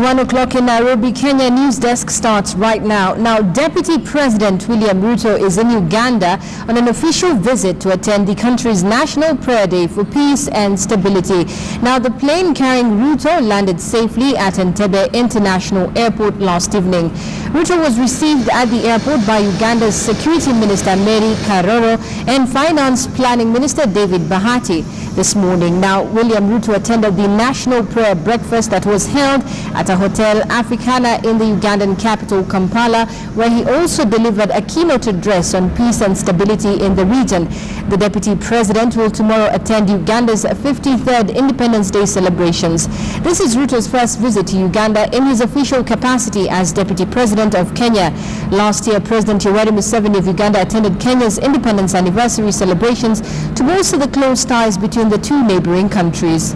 1 o'clock in Nairobi, Kenya. Newsdesk starts right now. Now, Deputy President William Ruto is in Uganda on an official visit to attend the country's National Prayer Day for Peace and Stability. Now, the plane carrying Ruto landed safely at Entebbe International Airport last evening. Ruto was received at the airport by Uganda's Security Minister Mary Karoro and Finance Planning Minister David Bahati this morning. Now, William Ruto attended the National Prayer Breakfast that was held at a Hotel Africana in the Ugandan capital, Kampala, where he also delivered a keynote address on peace and stability in the region. The Deputy President will tomorrow attend Uganda's 53rd Independence Day celebrations. This is Ruto's first visit to Uganda in his official capacity as Deputy President of Kenya. Last year, President Yoweri Museveni of Uganda attended Kenya's independence anniversary celebrations to bolster the close ties between the two neighboring countries.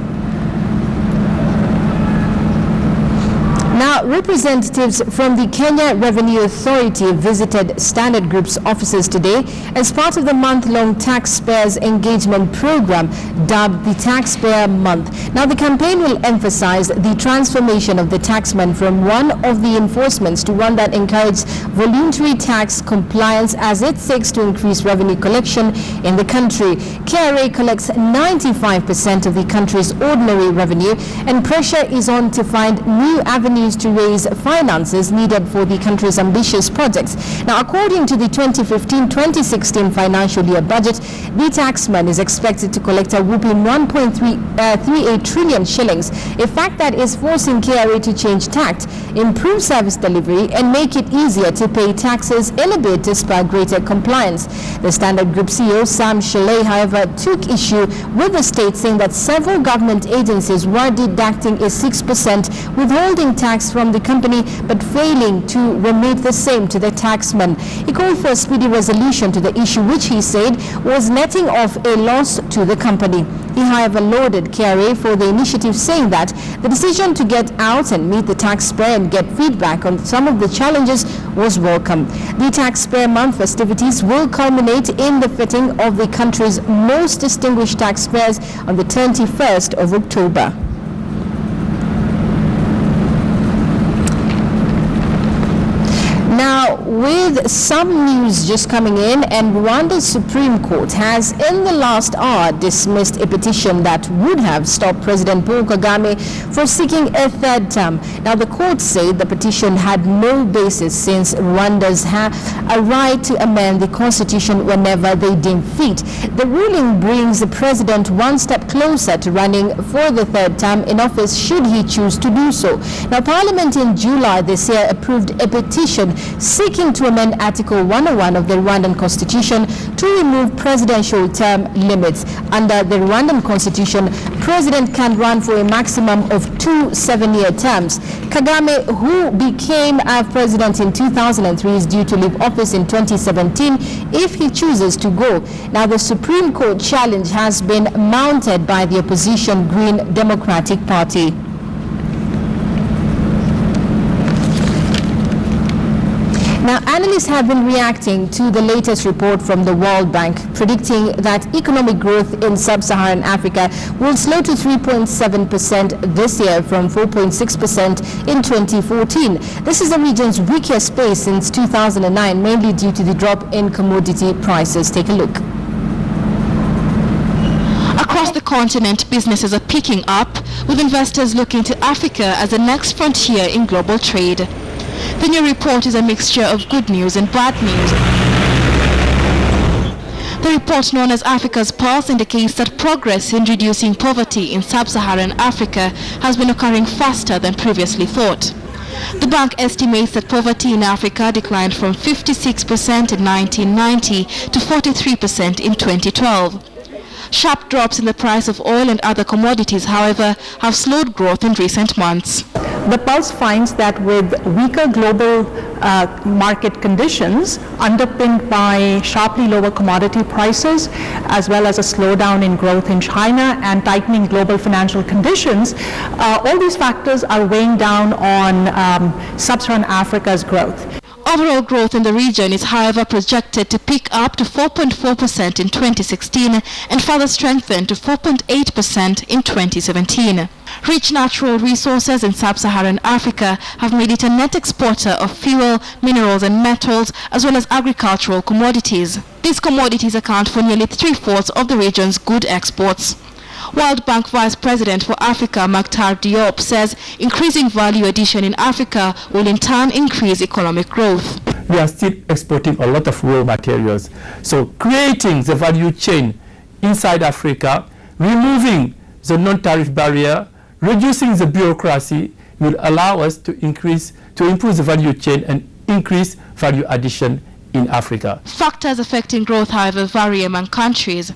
Now, representatives from the Kenya Revenue Authority visited Standard Group's offices today as part of the month-long taxpayers engagement program dubbed the Taxpayer Month. Now, the campaign will emphasize the transformation of the taxman from one of the enforcements to one that encourages voluntary tax compliance as it seeks to increase revenue collection in the country. KRA collects 95% of the country's ordinary revenue, and pressure is on to find new avenues to raise finances needed for the country's ambitious projects. Now, according to the 2015-2016 financial year budget, the taxman is expected to collect a whopping 1.38 trillion shillings, a fact that is forcing KRA to change tact, improve service delivery, and make it easier to pay taxes in a bid to spur greater compliance. The Standard Group CEO, Sam Shelley, however, took issue with the state, saying that several government agencies were deducting a 6% withholding tax from the company but failing to remit the same to the taxman. He called for a speedy resolution to the issue, which he said was netting off a loss to the company. He, however, lauded KRA for the initiative, saying that the decision to get out and meet the taxpayer and get feedback on some of the challenges was welcome. The Taxpayer Month festivities will culminate in the fitting of the country's most distinguished taxpayers on the 21st of October. Now, with some news just coming in, and Rwanda's Supreme Court has in the last hour dismissed a petition that would have stopped President Paul Kagame for seeking a third term. Now, the court said the petition had no basis since Rwandans have a right to amend the constitution whenever they deem fit. The ruling brings the president one step closer to running for the third term in office should he choose to do so. Now, Parliament in July this year approved a petition seeking to amend Article 101 of the Rwandan Constitution to remove presidential term limits. Under the Rwandan Constitution, president can run for a maximum of 2 7-year terms. Kagame, who became president in 2003, is due to leave office in 2017 if he chooses to go. Now, the Supreme Court challenge has been mounted by the opposition Green Democratic Party. Now, analysts have been reacting to the latest report from the World Bank, predicting that economic growth in sub-Saharan Africa will slow to 3.7% this year from 4.6% in 2014. This is the region's weakest pace since 2009, mainly due to the drop in commodity prices. Take a look. Across the continent, businesses are picking up, with investors looking to Africa as the next frontier in global trade. The new report is a mixture of good news and bad news. The report, known as Africa's Pulse, indicates that progress in reducing poverty in sub-Saharan Africa has been occurring faster than previously thought. The bank estimates that poverty in Africa declined from 56% in 1990 to 43% in 2012. Sharp drops in the price of oil and other commodities, however, have slowed growth in recent months. The Pulse finds that with weaker global market conditions underpinned by sharply lower commodity prices, as well as a slowdown in growth in China and tightening global financial conditions, all these factors are weighing down on sub-Saharan Africa's growth. Overall growth in the region is, however, projected to pick up to 4.4% in 2016 and further strengthen to 4.8% in 2017. Rich natural resources in sub-Saharan Africa have made it a net exporter of fuel, minerals and metals, as well as agricultural commodities. These commodities account for nearly 3/4 of the region's good exports. World Bank Vice President for Africa, Makhtar Diop, says increasing value addition in Africa will in turn increase economic growth. We are still exporting a lot of raw materials. So creating the value chain inside Africa, removing the non-tariff barrier, reducing the bureaucracy will allow us to improve the value chain and increase value addition in Africa. Factors affecting growth, however, vary among countries.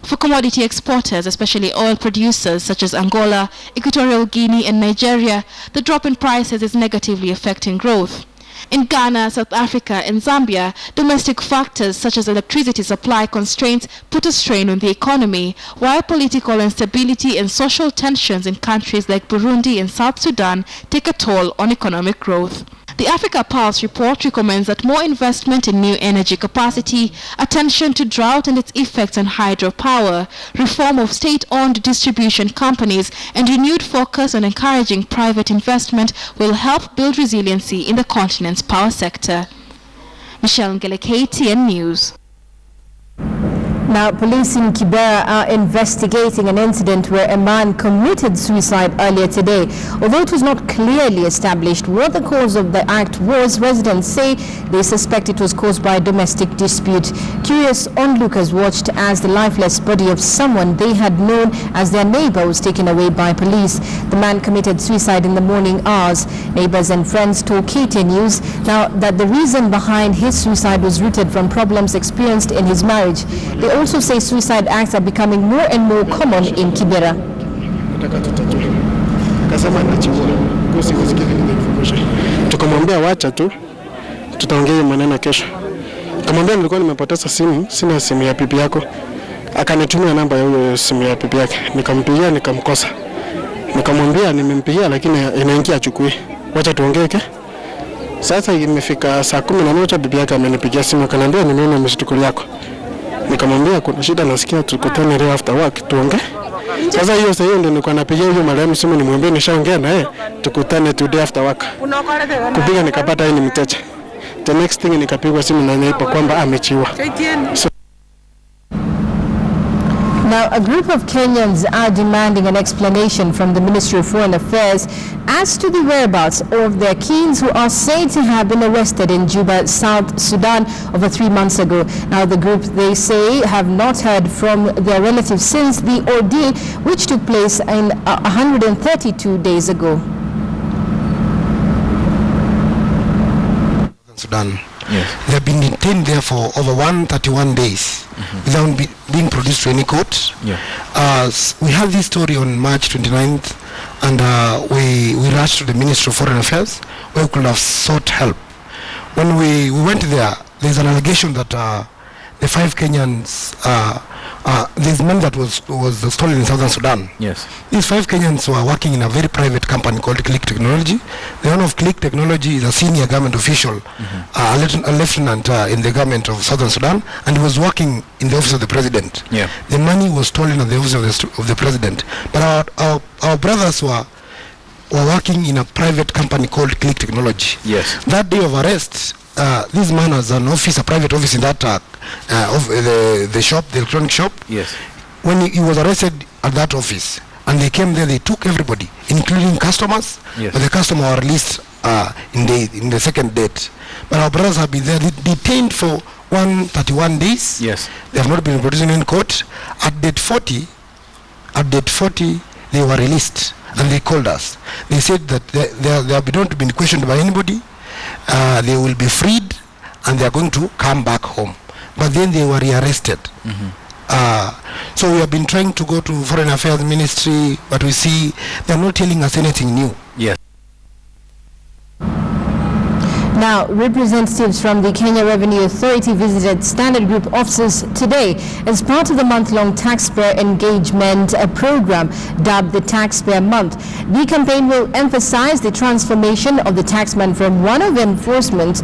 For commodity exporters, especially oil producers such as Angola, Equatorial Guinea and Nigeria, the drop in prices is negatively affecting growth. In Ghana, South Africa and Zambia, domestic factors such as electricity supply constraints put a strain on the economy, while political instability and social tensions in countries like Burundi and South Sudan take a toll on economic growth. The Africa Pulse report recommends that more investment in new energy capacity, attention to drought and its effects on hydropower, reform of state-owned distribution companies, and renewed focus on encouraging private investment will help build resiliency in the continent's power sector. Michelle Ngele, KTN News. Now, police in Kibera are investigating an incident where a man committed suicide earlier today. Although it was not clearly established what the cause of the act was, residents say they suspect it was caused by a domestic dispute. Curious onlookers watched as the lifeless body of someone they had known as their neighbor was taken away by police. The man committed suicide in the morning hours. Neighbors and friends told KTN News now that the reason behind his suicide was rooted from problems experienced in his marriage. They also say suicide acts are becoming more and more common in Kibera. Tukamwambia wacha tu, tutaongea maneno kesho. Kamwambia nilikuwa nimepoteza simu, sina simu ya pipi yako. Akanitumia namba ya huyo simu ya pipi yake. Nikampigia nikamkosa. Nikamwambia nimempigia lakini inaingia achukue. Wacha tuongee ke. Sasa imefika saa 11 bibi yake amenipigia simu akaniambia nimeona mshtuko yako. Nikamwambia kuna shida nasikia tukutane leo after work tuongee. Sasa hiyo sasa ndio nilikuwa napigia huyo marehemu simu nimwambie nishaongea naye tukutane today after work. Kupiga nikapata yeye ni mteja. The next thing nikapigwa simu na neighbor kwamba amechiwa. Now, a group of Kenyans are demanding an explanation from the Ministry of Foreign Affairs as to the whereabouts of their Kenyans who are said to have been arrested in Juba, South Sudan, over 3 months ago. Now, the group, they say, have not heard from their relatives since the ordeal, which took place in 132 days ago. Sudan. Yes. They have been detained there for over 131 days without being produced to any court. Yeah. We had this story on March 29th and we rushed to the Ministry of Foreign Affairs where we could have sought help. When we went there's an allegation that the 5 Kenyans, there's money that was stolen in Southern Sudan. Yes. These 5 Kenyans were working in a very private company called Click Technology. The owner of Click Technology is a senior government official, a lieutenant in the government of Southern Sudan, and he was working in the office of the president. Yeah. The money was stolen at the office of the president. But our brothers were working in a private company called Click Technology. Yes. That day of arrest, this man has an office, a private office in that the shop, the electronic shop. Yes. When he was arrested at that office, and they came there, they took everybody, including customers. Yes. But the customer were released in the second date. But our brothers have been there detained for 131 days. Yes. They have not been produced in court. At date 40, they were released, and they called us. They said that they don't been questioned by anybody. They will be freed and they are going to come back home. But then they were rearrested. So we have been trying to go to Foreign Affairs Ministry, but we see they are not telling us anything new. Yes. Now, representatives from the Kenya Revenue Authority visited Standard Group offices today as part of the month-long taxpayer engagement program dubbed the Taxpayer Month. The campaign will emphasize the transformation of the taxman from one of enforcement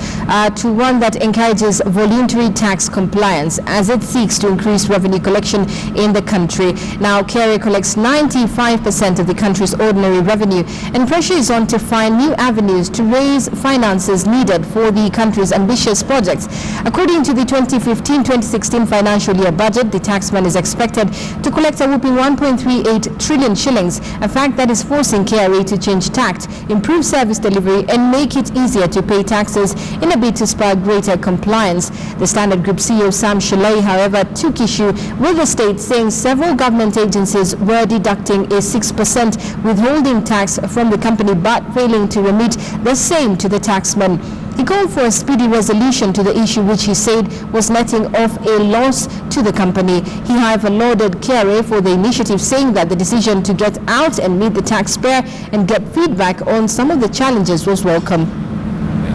to one that encourages voluntary tax compliance as it seeks to increase revenue collection in the country. Now, KRA collects 95% of the country's ordinary revenue, and pressure is on to find new avenues to raise finances needed for the country's ambitious projects. According to the 2015-2016 financial year budget, the taxman is expected to collect a whopping 1.38 trillion shillings, a fact that is forcing KRA to change tact, improve service delivery, and make it easier to pay taxes in a bid to spur greater compliance. The Standard Group CEO Sam Shilai, however, took issue with the state, saying several government agencies were deducting a 6% withholding tax from the company but failing to remit the same to the taxman. He called for a speedy resolution to the issue, which he said was netting off a loss to the company. He, however, lauded KRA for the initiative, saying that the decision to get out and meet the taxpayer and get feedback on some of the challenges was welcome.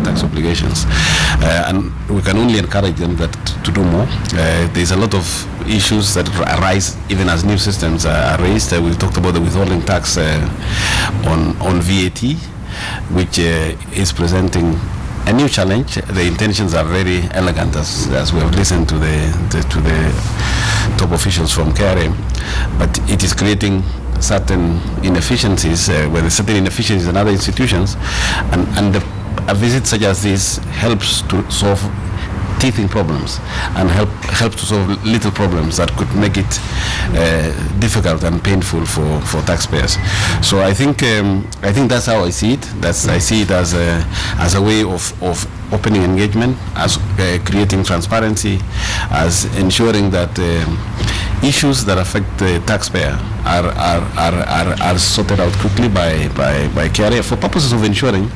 Tax obligations, and we can only encourage them to do more. There's a lot of issues that arise even as new systems are raised. We talked about the withholding tax on VAT, which is presenting a new challenge. The intentions are very elegant, as we have listened to the top officials from KRA, but it is creating certain inefficiencies, where there's certain inefficiencies in other institutions, and a visit such as this helps to solve teething problems and help to solve little problems that could make it difficult and painful for taxpayers. So I think that's how I see it. I see it as a way of opening engagement, as creating transparency, as ensuring that issues that affect the taxpayer are sorted out quickly by KRA for purposes of ensuring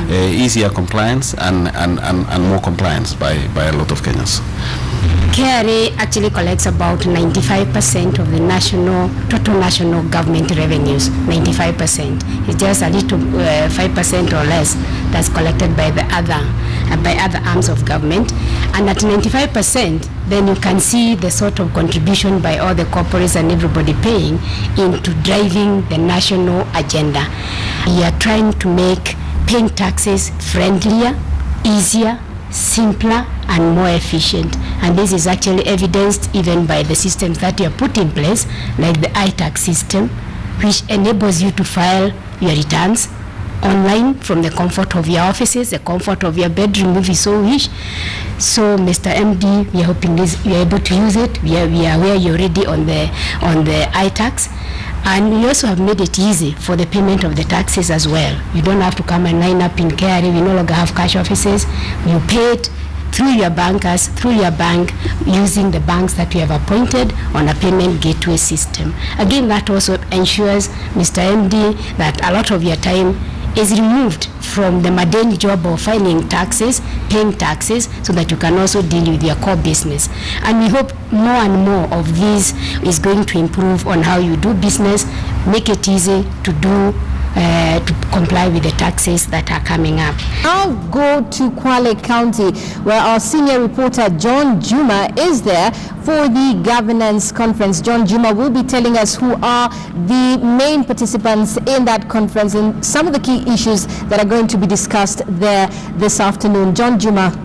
easier compliance and more compliance by a lot of Kenyans. KRA actually collects about 95% of the total national government revenues. 95%. It's just a little 5% or less that's collected by other arms of government, and at 95%, then you can see the sort of contribution by all the corporates and everybody paying into driving the national agenda. We are trying to make paying taxes friendlier, easier, simpler, and more efficient. And this is actually evidenced even by the systems that you have put in place, like the iTax system, which enables you to file your returns online from the comfort of your offices, the comfort of your bedroom if you so wish. So, Mr. MD, we are hoping you are able to use it. We are aware you're already on the iTax. And we also have made it easy for the payment of the taxes as well. You don't have to come and line up in KRA. We no longer have cash offices. You pay it through your bankers, through your bank, using the banks that you have appointed on a payment gateway system. Again, that also ensures, Mr. MD, that a lot of your time is removed from the mundane job of filing taxes, paying taxes, so that you can also deal with your core business. And we hope more and more of this is going to improve on how you do business, make it easy to do to comply with the taxes that are coming up. I'll go to Kwale County, where our senior reporter John Juma is there for the governance conference. John Juma will be telling us who are the main participants in that conference and some of the key issues that are going to be discussed there this afternoon. John Juma.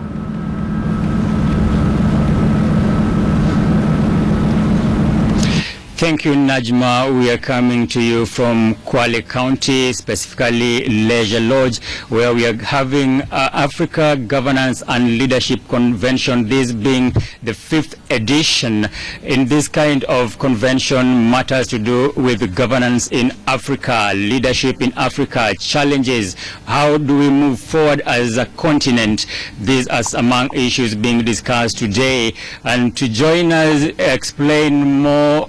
Thank you, Najma. We are coming to you from Kwale County, specifically Leisure Lodge, where we are having Africa Governance and Leadership Convention, this being the 5th edition. In this kind of convention, matters to do with governance in Africa, leadership in Africa, challenges, how do we move forward as a continent? These are among issues being discussed today. And to join us, explain more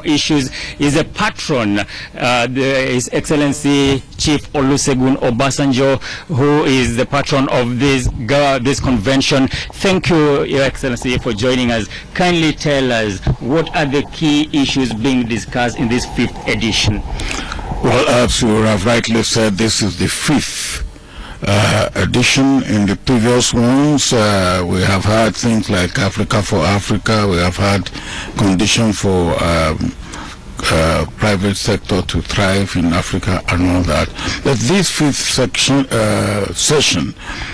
issues is a patron, His Excellency Chief Olusegun Obasanjo, who is the patron of this convention. Thank you, Your Excellency, for joining us. Kindly tell us, what are the key issues being discussed in this 5th edition? Well, as you have rightly said, this is the 5th edition. In the previous ones, we have had things like Africa for Africa. We have had conditions for private sector to thrive in Africa and all that. But this fifth session,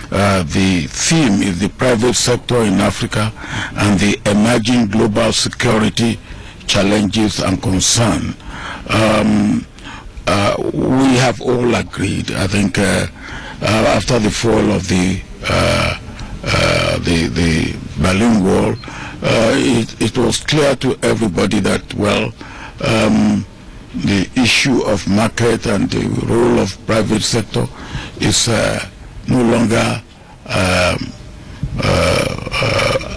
the theme is the private sector in Africa and the emerging global security challenges and concern. We have all agreed, I think, after the fall of the Berlin Wall, it was clear to everybody that, well, the issue of market and the role of private sector is no longer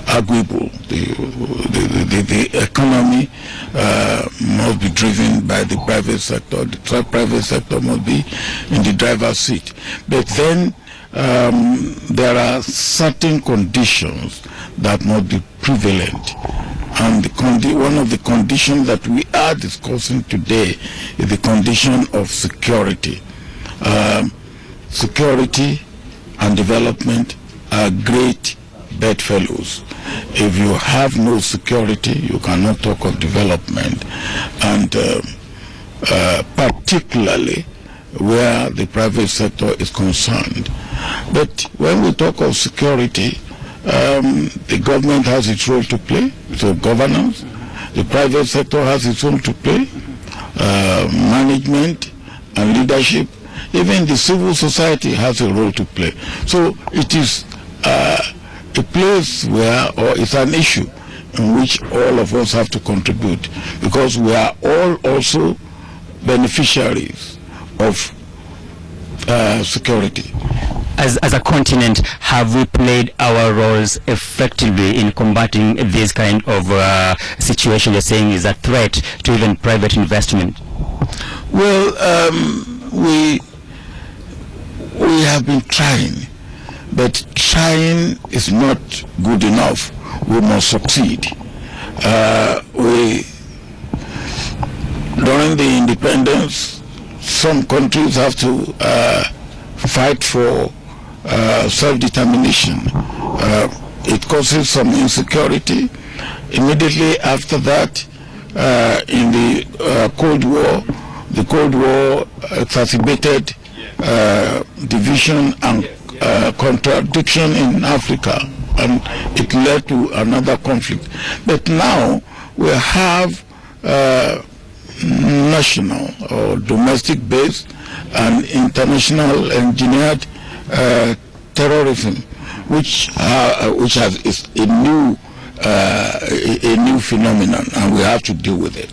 arguable. The economy must be driven by the private sector. The private sector must be in the driver's seat. But then there are certain conditions that must be prevalent. And one of the conditions that we are discussing today is the condition of security. Security and development are great bedfellows. If you have no security, you cannot talk of development, and particularly where the private sector is concerned. But when we talk of security, the government has its role to play, so governance. The private sector has its role to play, management and leadership. Even the civil society has a role to play. So it is a place where, or it's an issue in which all of us have to contribute, because we are all also beneficiaries of security. As a continent, have we played our roles effectively in combating this kind of situation you're saying is a threat to even private investment? Well, we have been trying, but trying is not good enough. We must succeed. During the independence, some countries have to fight for self-determination. It causes some insecurity. Immediately after that, in the Cold War exacerbated division and contradiction in Africa, and it led to another conflict. But now we have national or domestic based and international engineered terrorism, which is a new phenomenon, and we have to deal with it.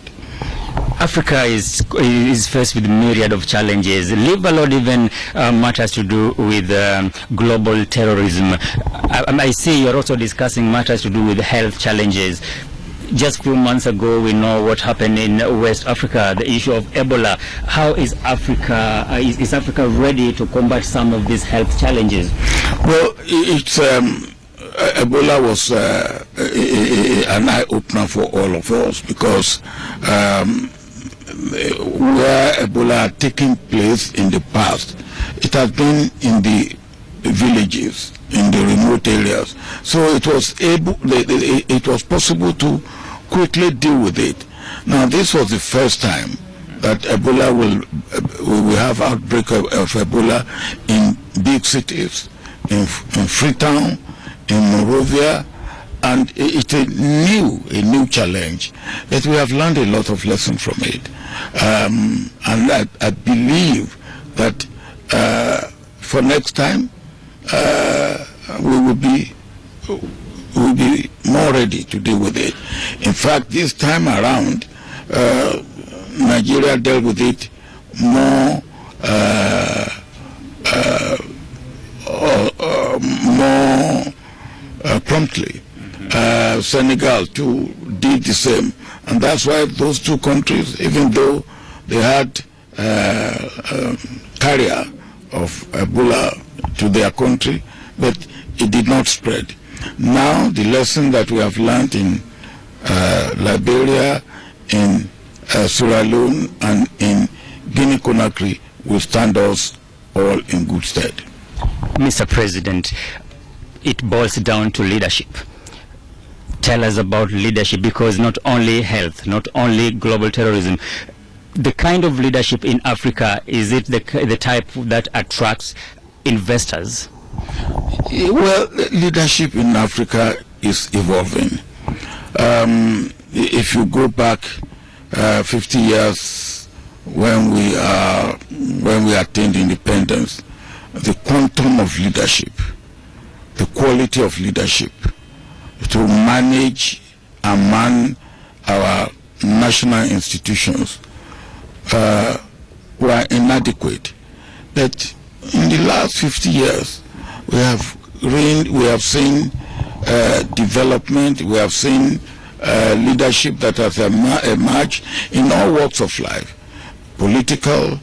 Africa is faced with a myriad of challenges. Leave alone even matters to do with global terrorism. I see you're also discussing matters to do with health challenges. Just a few months ago, we know what happened in West Africa, the issue of Ebola. How is Africa, is Africa ready to combat some of these health challenges? Well, it's Ebola was an eye-opener for all of us, because where Ebola had taken place in the past, it has been in the villages, in the remote areas. So it was possible to quickly deal with it. Now, this was the first time that Ebola will have outbreak of Ebola in big cities, in Freetown, in Monrovia, and it's a new challenge. But we have learned a lot of lessons from it, and I believe that for next time we will be more ready to deal with it. In fact, this time around, Nigeria dealt with it more promptly. Senegal too did the same, and that's why those two countries, even though they had carrier of Ebola to their country, but it did not spread. Now the lesson that we have learned in Liberia, in Sierra Leone, and in Guinea-Conakry will stand us all in good stead. Mr. President, it boils down to leadership. Tell us about leadership, because not only health, not only global terrorism, the kind of leadership in Africa, is it the type that attracts investors? Well, leadership in Africa is evolving. If you go back 50 years when we attained independence, the quantum of leadership, the quality of leadership to manage and man our national institutions were inadequate. But in the last 50 years, we have seen development, we have seen leadership that has emerged in all walks of life: political,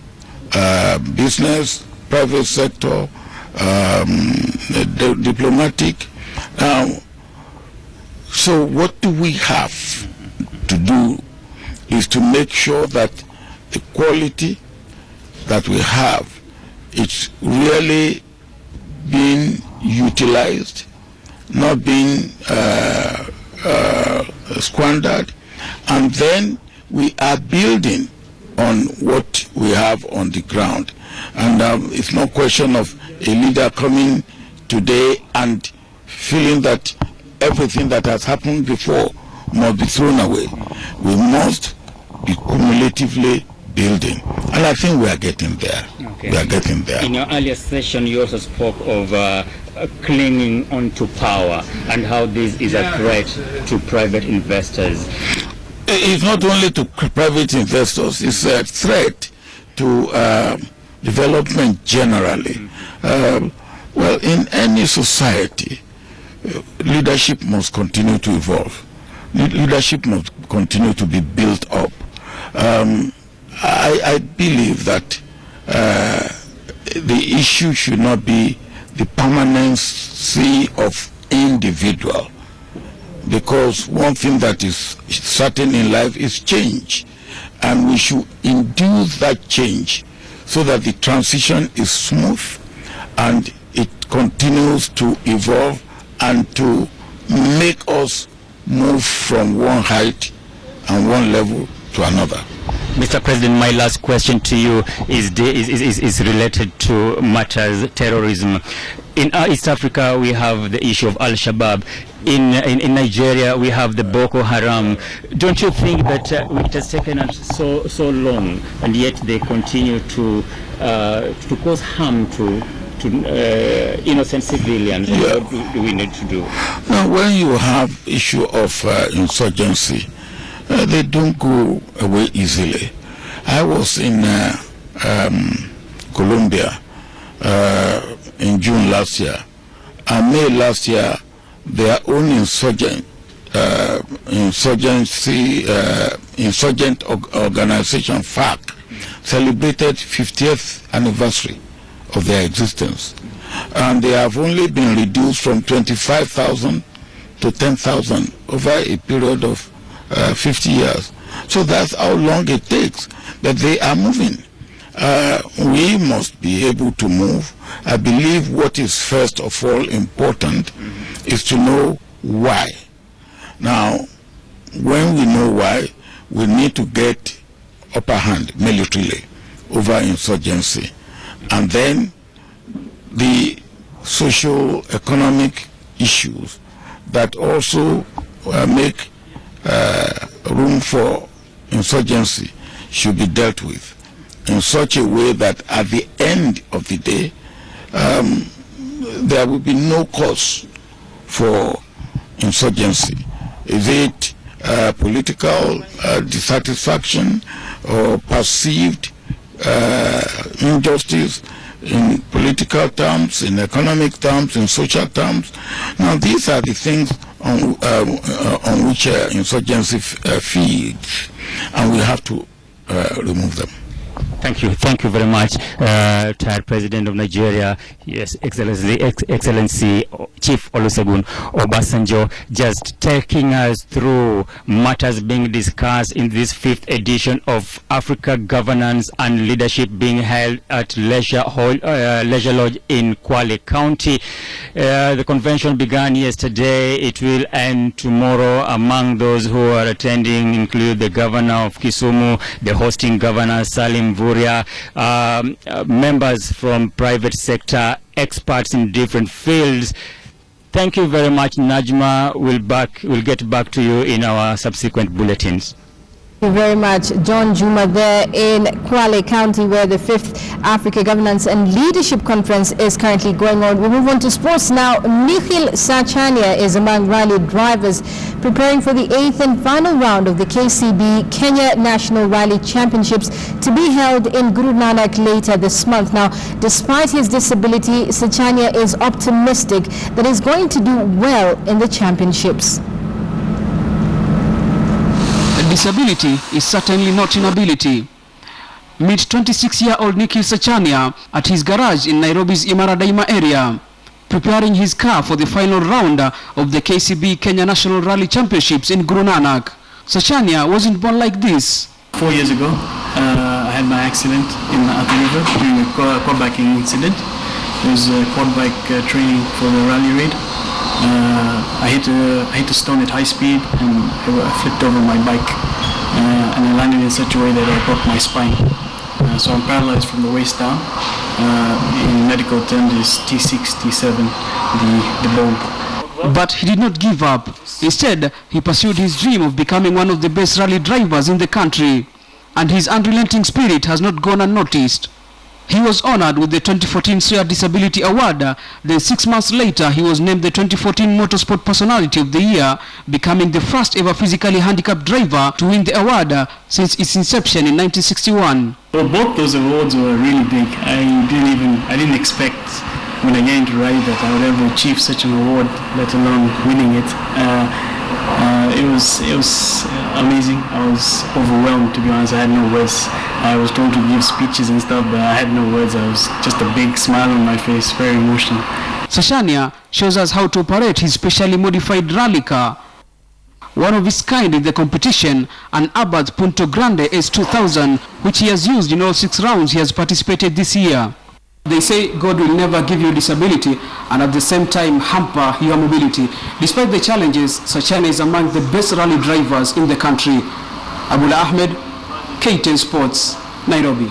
business, private sector, diplomatic. So what do we have to do is to make sure that the quality that we have is really being utilized, not being squandered, and then we are building on what we have on the ground. And it's no question of a leader coming today and feeling that everything that has happened before must be thrown away. We must be cumulatively building, and I think we are getting there. Okay. We are getting there. In your earlier session, you also spoke of clinging onto power and how this is a threat to private investors. It's not only to private investors, it's a threat to development generally. Well, in any society, leadership must continue to evolve. Leadership must continue to be built up. I believe that the issue should not be the permanency of individual, because one thing that is certain in life is change, and we should induce that change so that the transition is smooth and it continues to evolve and to make us move from one height and one level to another. Mr. President, my last question to you is related to matters terrorism. In East Africa, we have the issue of Al-Shabaab. In Nigeria, we have the Boko Haram. Don't you think that it has taken us so long, and yet they continue to cause harm to innocent civilians? Yeah. What do we need to do? Now, when you have issue of insurgency, they don't go away easily. I was in Colombia in June last year, and May last year, their own insurgent organization FARC celebrated 50th anniversary of their existence, and they have only been reduced from 25,000 to 10,000 over a period of 50 years. So that's how long it takes, but they are moving. We must be able to move. I believe what is first of all important is to know why. Now, when we know why, we need to get upper hand militarily over insurgency. And then the social economic issues that also make room for insurgency should be dealt with in such a way that at the end of the day there will be no cause for insurgency. Is it political dissatisfaction or perceived injustice in political terms, in economic terms, in social terms? Now, these are the things on which insurgency feeds, and we have to remove them. Thank you very much, retired President of Nigeria, yes, Excellency Chief Olusegun Obasanjo, just taking us through matters being discussed in this 5th edition of Africa Governance and Leadership being held at Leisure Lodge in Kwale County. The convention began yesterday. It will end tomorrow. Among those who are attending include the Governor of Kisumu, the hosting Governor Salim Vuria, members from private sector, experts in different fields. Thank you very much, Najma. We'll get back to you in our subsequent bulletins. Thank you very much, John Juma, there in Kwale County, where the 5th Africa Governance and Leadership Conference is currently going on. We move on to sports now. Nikhil Sachania is among rally drivers preparing for the 8th and final round of the KCB Kenya National Rally Championships to be held in Guru Nanak later this month. Now, despite his disability, Sachania is optimistic that he's going to do well in the championships. Disability is certainly not inability. Meet 26-year-old Nikhil Sachania at his garage in Nairobi's Imara Daima area, preparing his car for the final round of the KCB Kenya National Rally Championships in Guru Nanak. Sachania wasn't born like this. 4 years ago, I had my accident in the river during a quad biking incident. It was quad bike training for the rally raid. I hit a stone at high speed and I flipped over my bike and I landed in such a way that I broke my spine. So I'm paralyzed from the waist down. In medical terms, is T6, T7, the bone. But he did not give up. Instead, he pursued his dream of becoming one of the best rally drivers in the country. And his unrelenting spirit has not gone unnoticed. He was honored with the 2014 Shared Disability Award. Then 6 months later, he was named the 2014 Motorsport Personality of the Year, becoming the first ever physically handicapped driver to win the award since its inception in 1961. Well, both those awards were really big. I didn't expect when I got into rally that I would ever achieve such an award, let alone winning it. It was amazing. I was overwhelmed, to be honest. I had no words. I was told to give speeches and stuff, but I had no words. I was just a big smile on my face, very emotional. Sachania shows us how to operate his specially modified rally car, one of its kind in the competition, an Abarth Punto Grande S2000, which he has used in all 6 rounds he has participated this year. They say God will never give you disability and at the same time hamper your mobility. Despite the challenges, Sachania is among the best rally drivers in the country. Abdullah Ahmed, KTN Sports, Nairobi.